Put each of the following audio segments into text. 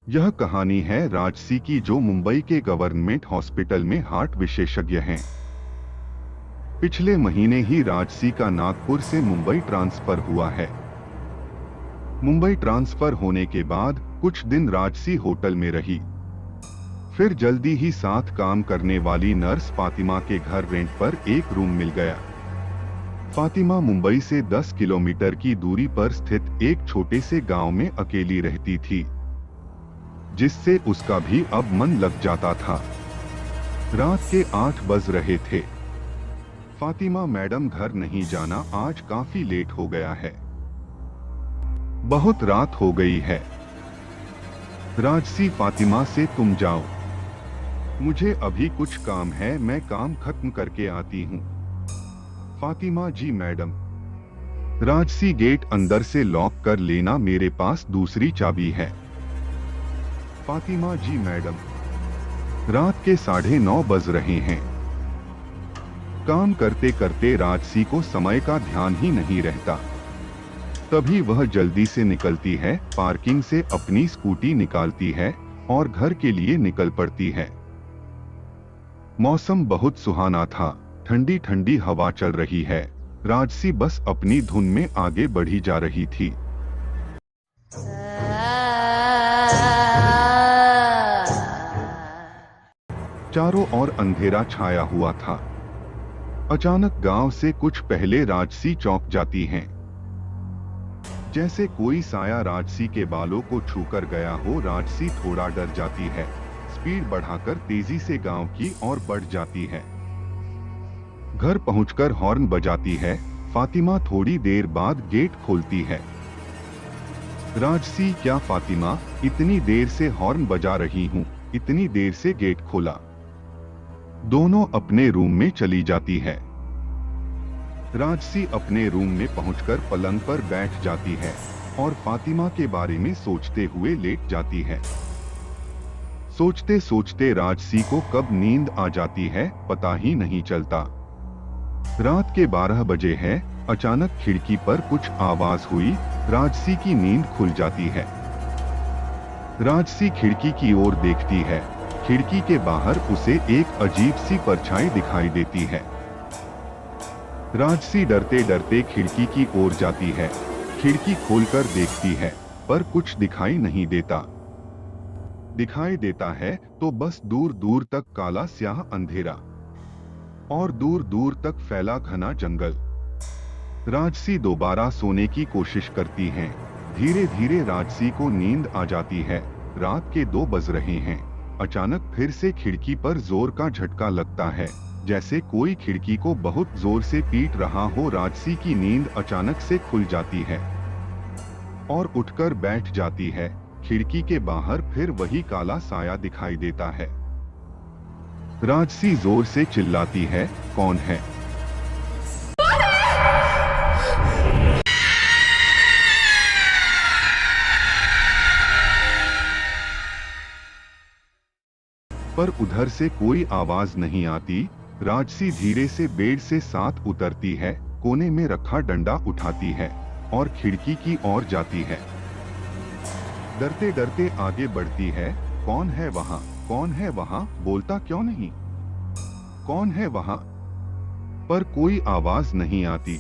यह कहानी है राजसी की, जो मुंबई के गवर्नमेंट हॉस्पिटल में हार्ट विशेषज्ञ हैं। पिछले महीने ही राजसी का नागपुर से मुंबई ट्रांसफर हुआ है। मुंबई ट्रांसफर होने के बाद कुछ दिन राजसी होटल में रही। फिर जल्दी ही साथ काम करने वाली नर्स फातिमा के घर रेंट पर एक रूम मिल गया। फातिमा मुंबई से 10 किलोमीटर की दूरी पर स्थित एक छोटे से गांव में अकेली रहती थी, जिससे उसका भी अब मन लग जाता था। रात के 8 बज रहे थे। फातिमा मैडम घर नहीं जाना, आज काफी लेट हो गया है, बहुत रात हो गई है। राजसी फातिमा से, तुम जाओ, मुझे अभी कुछ काम है, मैं काम खत्म करके आती हूँ। फातिमा, जी मैडम। राजसी, गेट अंदर से लॉक कर लेना, मेरे पास दूसरी चाबी है। फातिमा, जी मैडम। रात के 9:30 बज रहे हैं। काम करते करते राजसी को समय का ध्यान ही नहीं रहता। तभी वह जल्दी से निकलती है, पार्किंग से अपनी स्कूटी निकालती है और घर के लिए निकल पड़ती है। मौसम बहुत सुहाना था, ठंडी ठंडी हवा चल रही है। राजसी बस अपनी धुन में आगे बढ़ी जा रही थी। चारों ओर अंधेरा छाया हुआ था। अचानक गांव से कुछ पहले राजसी चौंक जाती हैं। जैसे कोई साया राजसी के बालों को छूकर गया हो। राजसी थोड़ा डर जाती है, स्पीड बढ़ाकर तेजी से गांव की ओर बढ़ जाती है। घर पहुंचकर हॉर्न बजाती है। फातिमा थोड़ी देर बाद गेट खोलती है। राजसी, क्या फातिमा, इतनी देर से हॉर्न बजा रही हूं, इतनी देर से गेट खोला। दोनों अपने रूम में चली जाती है। राजसी अपने रूम में पहुंचकर पलंग पर बैठ जाती है और फातिमा के बारे में सोचते हुए लेट जाती है। सोचते सोचते राजसी को कब नींद आ जाती है, पता ही नहीं चलता। रात के 12 बजे है। अचानक खिड़की पर कुछ आवाज हुई। राजसी की नींद खुल जाती है। राजसी खिड़की की ओर देखती है। खिड़की के बाहर उसे एक अजीब सी परछाई दिखाई देती है। राजसी डरते डरते खिड़की की ओर जाती है। खिड़की खोलकर देखती है, पर कुछ दिखाई नहीं देता। दिखाई देता है तो बस दूर दूर तक काला स्याह अंधेरा और दूर दूर तक फैला घना जंगल। राजसी दोबारा सोने की कोशिश करती है। धीरे धीरे राजसी को नींद आ जाती है। रात के 2 बज रहे हैं। अचानक फिर से खिड़की पर जोर का झटका लगता है, जैसे कोई खिड़की को बहुत जोर से पीट रहा हो। राजसी की नींद अचानक से खुल जाती है और उठकर बैठ जाती है। खिड़की के बाहर फिर वही काला साया दिखाई देता है। राजसी जोर से चिल्लाती है, कौन है? पर उधर से कोई आवाज नहीं आती। राजसी धीरे से बेड से साथ उतरती है, कोने में रखा डंडा उठाती है और खिड़की की ओर जाती है। डरते डरते आगे बढ़ती है। कौन है वहां? कौन है वहां? बोलता क्यों नहीं? कौन है वहां? पर कोई आवाज नहीं आती।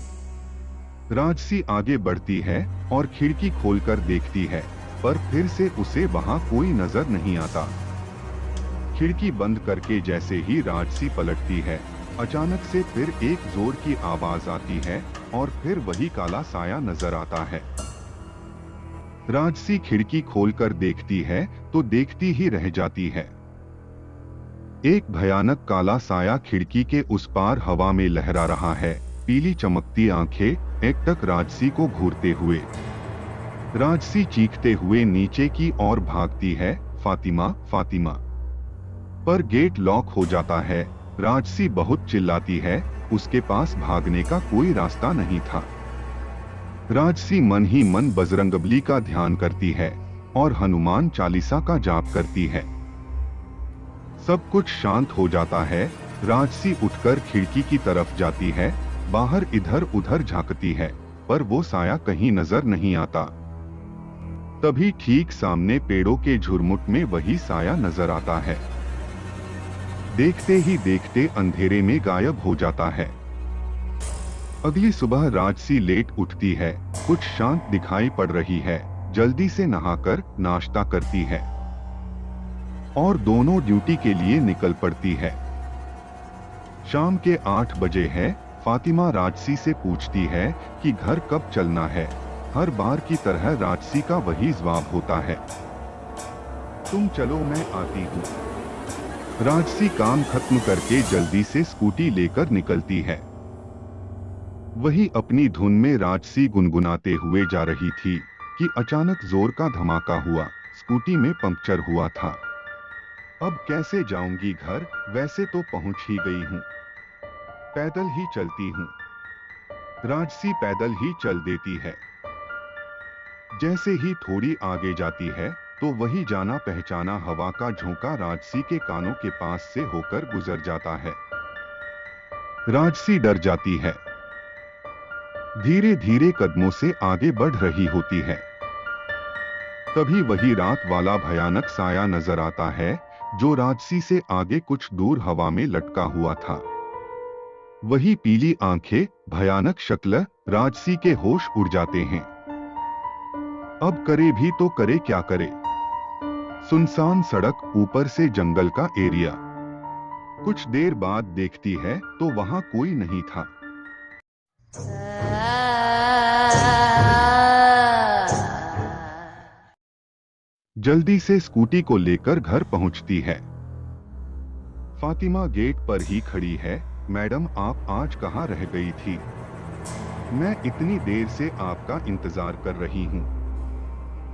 राजसी आगे बढ़ती है और खिड़की खोलकर देखती है, पर फिर से उसे वहां कोई नजर नहीं आता। खिड़की बंद करके जैसे ही राजसी पलटती है, अचानक से फिर एक जोर की आवाज आती है और फिर वही काला साया नजर आता है। राजसी खिड़की खोलकर देखती है तो देखती ही रह जाती है। एक भयानक काला साया खिड़की के उस पार हवा में लहरा रहा है। पीली चमकती आंखें एकटक राजसी को घूरते हुए। राजसी चीखते हुए नीचे की ओर भागती है, फातिमा, फातिमा। पर गेट लॉक हो जाता है। राजसी बहुत चिल्लाती है, उसके पास भागने का कोई रास्ता नहीं था। राजसी मन ही मन बजरंगबली का ध्यान करती है और हनुमान चालीसा का जाप करती है। सब कुछ शांत हो जाता है। राजसी उठकर खिड़की की तरफ जाती है, बाहर इधर उधर झांकती है, पर वो साया कहीं नजर नहीं आता। तभी ठीक सामने पेड़ों के झुरमुट में वही साया नजर आता है। देखते ही देखते अंधेरे में गायब हो जाता है। अगली सुबह राजसी लेट उठती है, कुछ शांत दिखाई पड़ रही है, जल्दी से नहाकर नाश्ता करती है और दोनों ड्यूटी के लिए निकल पड़ती है। शाम के 8 बजे है। फातिमा राजसी से पूछती है कि घर कब चलना है। हर बार की तरह राजसी का वही जवाब होता है, तुम चलो मैं आती हूँ। राजसी काम खत्म करके जल्दी से स्कूटी लेकर निकलती है। वही अपनी धुन में राजसी गुनगुनाते हुए जा रही थी कि अचानक जोर का धमाका हुआ। स्कूटी में पंक्चर हुआ था। अब कैसे जाऊंगी घर, वैसे तो पहुंच ही गई हूँ, पैदल ही चलती हूँ। राजसी पैदल ही चल देती है। जैसे ही थोड़ी आगे जाती है तो वही जाना पहचाना हवा का झोंका राजसी के कानों के पास से होकर गुजर जाता है। राजसी डर जाती है, धीरे धीरे कदमों से आगे बढ़ रही होती है। तभी वही रात वाला भयानक साया नजर आता है जो राजसी से आगे कुछ दूर हवा में लटका हुआ था। वही पीली आंखें, भयानक शक्ल, राजसी के होश उड़ जाते हैं। अब करे भी तो करे क्या करे। सुनसान सड़क, ऊपर से जंगल का एरिया। कुछ देर बाद देखती है तो वहां कोई नहीं था। जल्दी से स्कूटी को लेकर घर पहुंचती है। फातिमा गेट पर ही खड़ी है। मैडम, आप आज कहाँ रह गई थी? मैं इतनी देर से आपका इंतजार कर रही हूँ।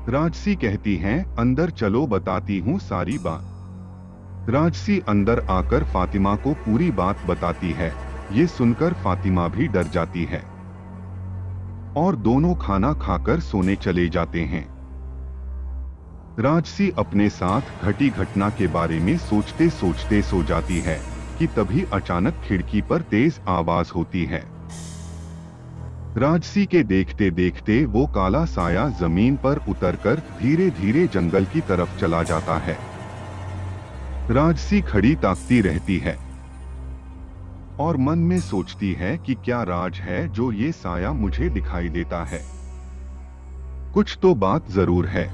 राजसी कहती हैं, अंदर चलो बताती हूँ सारी बात। राजसी अंदर आकर फातिमा को पूरी बात बताती है। ये सुनकर फातिमा भी डर जाती है और दोनों खाना खाकर सोने चले जाते हैं। राजसी अपने साथ घटी घटना के बारे में सोचते सोचते सो जाती है कि तभी अचानक खिड़की पर तेज आवाज होती है। राजसी के देखते देखते वो काला साया जमीन पर उतरकर धीरे धीरे जंगल की तरफ चला जाता है। राजसी खड़ी ताकती रहती है और मन में सोचती है कि क्या राज है जो ये साया मुझे दिखाई देता है। कुछ तो बात जरूर है।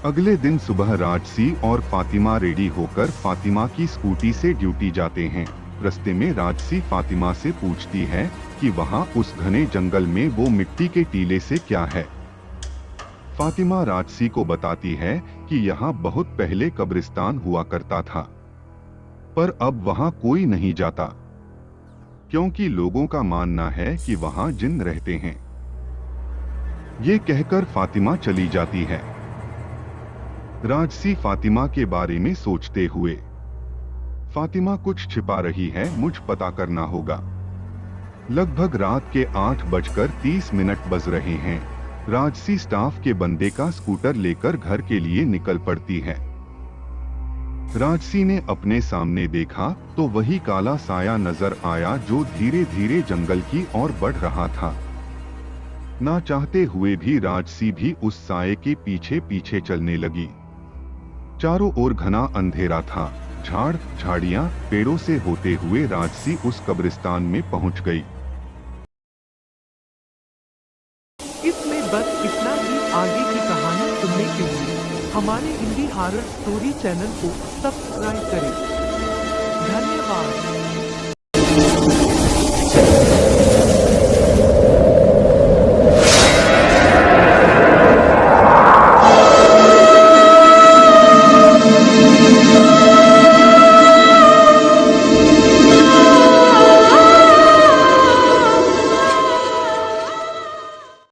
अगले दिन सुबह राजसी और फातिमा रेडी होकर फातिमा की स्कूटी से ड्यूटी जाते हैं। रास्ते में राजसी फातिमा से पूछती है कि वहां उस घने जंगल में वो मिट्टी के टीले से क्या है। फातिमा राजसी को बताती है कि यहाँ बहुत पहले कब्रिस्तान हुआ करता था, पर अब वहां कोई नहीं जाता क्योंकि लोगों का मानना है कि वहां जिन्न रहते हैं। ये कहकर फातिमा चली जाती है। राजसी फातिमा के बारे में सोचते हुए, फातिमा कुछ छिपा रही है, मुझ पता करना होगा। लगभग रात के 8:30 बज रहे हैं। राजसी स्टाफ के बंदे का स्कूटर लेकर घर के लिए निकल पड़ती है। राजसी ने अपने सामने देखा तो वही काला साया नजर आया जो धीरे धीरे जंगल की ओर बढ़ रहा था। ना चाहते हुए भी राजसी भी उस साये के पीछे पीछे चलने लगी। चारों ओर घना अंधेरा था। झाड़ झाड़ियां पेड़ों से होते हुए राजसी उस कब्रिस्तान में पहुंच गई। इसमें बस इतना ही। आगे की कहानी सुनने के लिए हमारे हिंदी हॉरर स्टोरी चैनल को सब्सक्राइब करें। धन्यवाद।